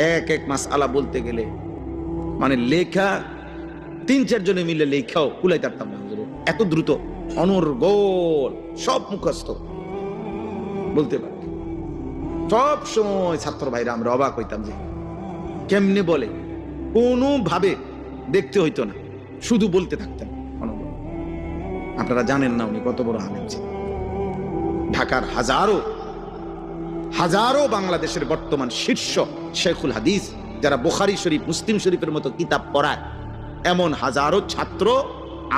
এক এক মাসআলা বলতে গেলে মানে লেখা 3-4 জনে মিলে লেখাও কুলাই পারতাম না হুজুর, এত দ্রুত অনর্গল সব মুখস্থ বলতে পারি। সব সময় ছাত্র ভাইরা আমরা অবাক হইতাম যে কেমনে বলে, কোনো ভাবে দেখতে হইতো না, শুধু বলতে থাকতেন। আপনারা জানেন না উনি কত বড় আলেম ছিলেন। ঢাকার হাজারো বাংলাদেশের বর্তমান শীর্ষ শেখুল হাদিস যারা বুখারী শরীফ, মুসলিম শরীফের মতো কিতাব পড়ায়, এমন হাজারো ছাত্র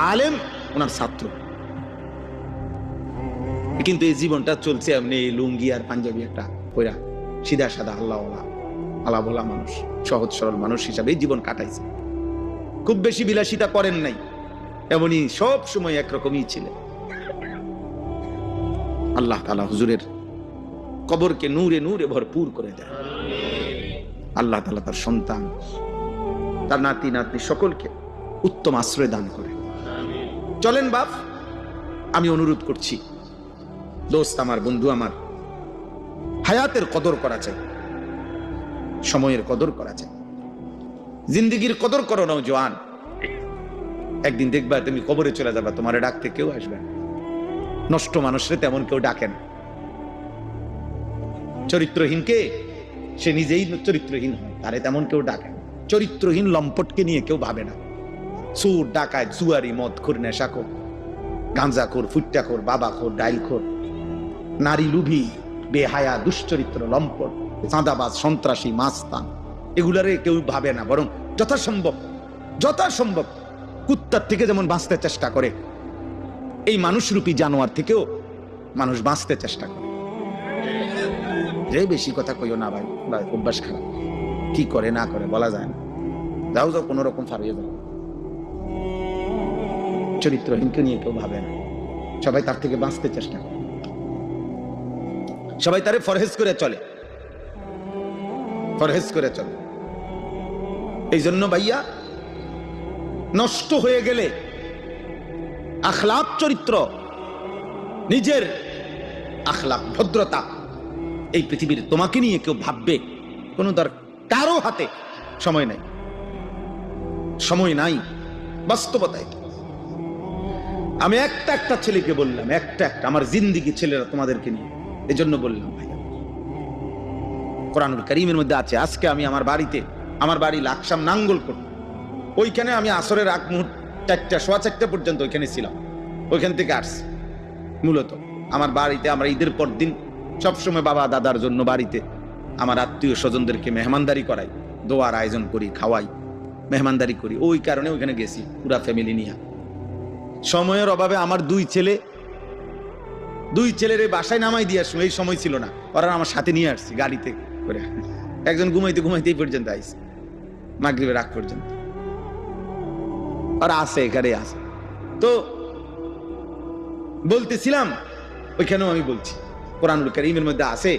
আলেম ওনার ছাত্র। কিন্তু এই জীবনটা চলছে এমনি লুঙ্গি আর পাঞ্জাবি একটা পয়রা, সিধা সাদা আল্লাহ বলা মানুষ, সহজ সরল মানুষ হিসাবে জীবন কাটাইছে। খুব বেশি বিলাসিতা করেন নাই, এমনই সব সময় একরকমই ছিলেন। আল্লাহ তাআলা হুজুরের কবরকে নূরে নূরে ভরপুর করে দেয়। আল্লাহ তাআলা তার সন্তান, তার নাতি নাতনি সকলকে উত্তম আশ্রয় দান করে। চলেন বাপ, আমি অনুরোধ করছি, দোস্ত আমার, বন্ধু আমার, হায়াতের কদর করা চাই, সময়ের কদর করা চাই, জিন্দেগির কদর করো নওজোয়ান। একদিন দেখবা তুমি কবরে চলে যাবা, তোমারে ডাকতে কেউ আসবে না। নষ্ট মানুষরে তেমন কেউ ডাকে না। চরিত্রহীনকে সে নিজেই চরিত্রহীন হয়, তারে তেমন কেউ ডাকে না। চরিত্রহীন লম্পটকে নিয়ে কেউ ভাবে না। চোর, ডাকাত, জুয়ারি, মদখোর, নেশাখোর, গাঁজাখোর, ফুট্টাখোর, বাবাখোর, ডাইলখোর, নারী লুভি, বেহায়া, দুশ্চরিত্র, লম্পট, চাঁদাবাজ, সন্ত্রাসী, মাস্তান, এগুলারে কেউ ভাবে না। বরং যথাসম্ভব কুত্তার থেকে যেমন বাঁচতে চেষ্টা করে, এই মানুষরূপী জানোয়ার থেকেও মানুষ বাঁচতে চেষ্টা করে। যে বেশি কথা কইও না ভাই, অভ্যাস খারাপ, কি করে না করে বলা যায় না। যাও কোন রকম ফারিয়ে যাও। চরিত্রহীনকে নিয়ে কেউ ভাবে না, সবাই তার থেকে বাঁচতে চেষ্টা করে, সবাই তারে ফরহেজ করে চলে। এই জন্য ভাইয়া, নষ্ট হয়ে গেলে আখলাক, চরিত্র, নিজের আখলাক, ভদ্রতা, এই পৃথিবীর তোমাকে নিয়ে কেউ ভাববে কোন কারো হাতে সময় নাই। বাস্তবতায় আমি একটা ছেলেকে বললাম, একটা আমার জিন্দেগি ছেলেরা তোমাদেরকে নিয়ে, এই জন্য বললাম ভাইয়া, কোরআনুল কারীমের মধ্যে আছে। আজকে আমি আমার বাড়ি লাকসাম নাঙ্গলকোট, ওইখানে আমি আসরের আগ মুহূর্ত 4টা পর্যন্ত ওইখানে ছিলাম। ওইখান থেকে আসছি মূলত আমার বাড়িতে। আমরা ঈদের পর দিন সবসময় বাবা দাদার জন্য বাড়িতে আমার আত্মীয় স্বজনদেরকে মেহমানদারি করাই, দোয়ার আয়োজন করি, খাওয়াই, মেহমানদারি করি। ওই কারণে ওইখানে গেছি পুরা ফ্যামিলি নিয়ে। সময়ের অভাবে আমার দুই ছেলের বাসায় নামাই দিয়ে আসবো, এই সময় ছিল না। ওরা আমার সাথে নিয়ে আসছি গাড়িতে করে। একজন ঘুমাইতে পর্যন্ত আইসি, মাগরিবের আগ পর্যন্ত আর আছে, এখানে আছে। তো বলতেছিলাম, ওইখানেও আমি বলছি, কোরআনুল কারীমের মধ্যে আছে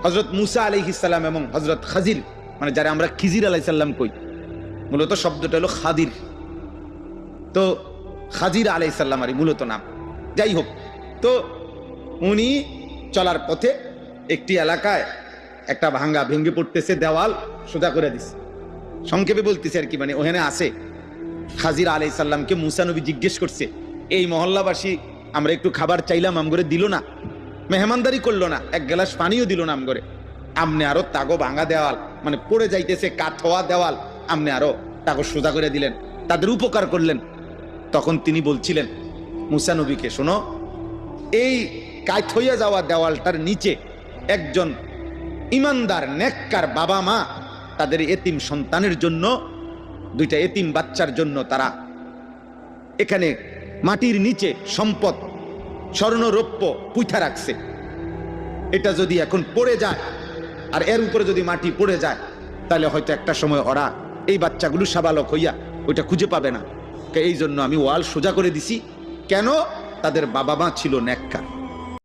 হযরত মুসা আলাইহিস সালাম এবং হযরত খাজির, মানে যারা আমরা খিজির আলাইহিস সালাম কই, মূলত শব্দটা হলো খাদির। তো খাজির আলাইহিস সালামেরই মূলত নাম। যাই হোক, তো উনি চলার পথে একটি এলাকায় একটা ভেঙে পড়তেছে, দেওয়াল সোজা করে দিচ্ছে। সংক্ষেপে বলতেছে আর কি, মানে ওখানে আছে খাজির আলাইহিস সালামকে মুসা নবী জিজ্ঞেস করছে, এই মহল্লাবাসী আমরা একটু খাবার চাইলাম, আমগরে দিল না, মেহমানদারি করলো না, এক গ্লাস পানিও দিল না আমগরে। আমনে আরো তাগো ভাঙা দেওয়াল, মানে পড়ে যাইতেছে কাঠ হওয়া দেওয়াল, আমনে আরো তাগো সোজা করে দিলেন, তাদের উপকার করলেন। তখন তিনি বলছিলেন মুসা নবীকে, শোনো, এই কাঠ হইয়া যাওয়া দেওয়ালটার নিচে একজন ইমানদার নেককার বাবা মা তাদের এতিম সন্তানের জন্য, 2টা এতিম বাচ্চার জন্য তারা এখানে মাটির নিচে সম্পদ, স্বর্ণ রৌপ্য পুঁথা রাখছে। এটা যদি এখন পড়ে যায় আর এর উপরে যদি মাটি পড়ে যায়, তাহলে হয়তো একটা সময় ওরা, এই বাচ্চাগুলো সাবালক হইয়া ওইটা খুঁজে পাবে না। এই জন্য আমি ওয়াল সোজা করে দিছি। কেন? তাদের বাবা মা ছিল নেককার।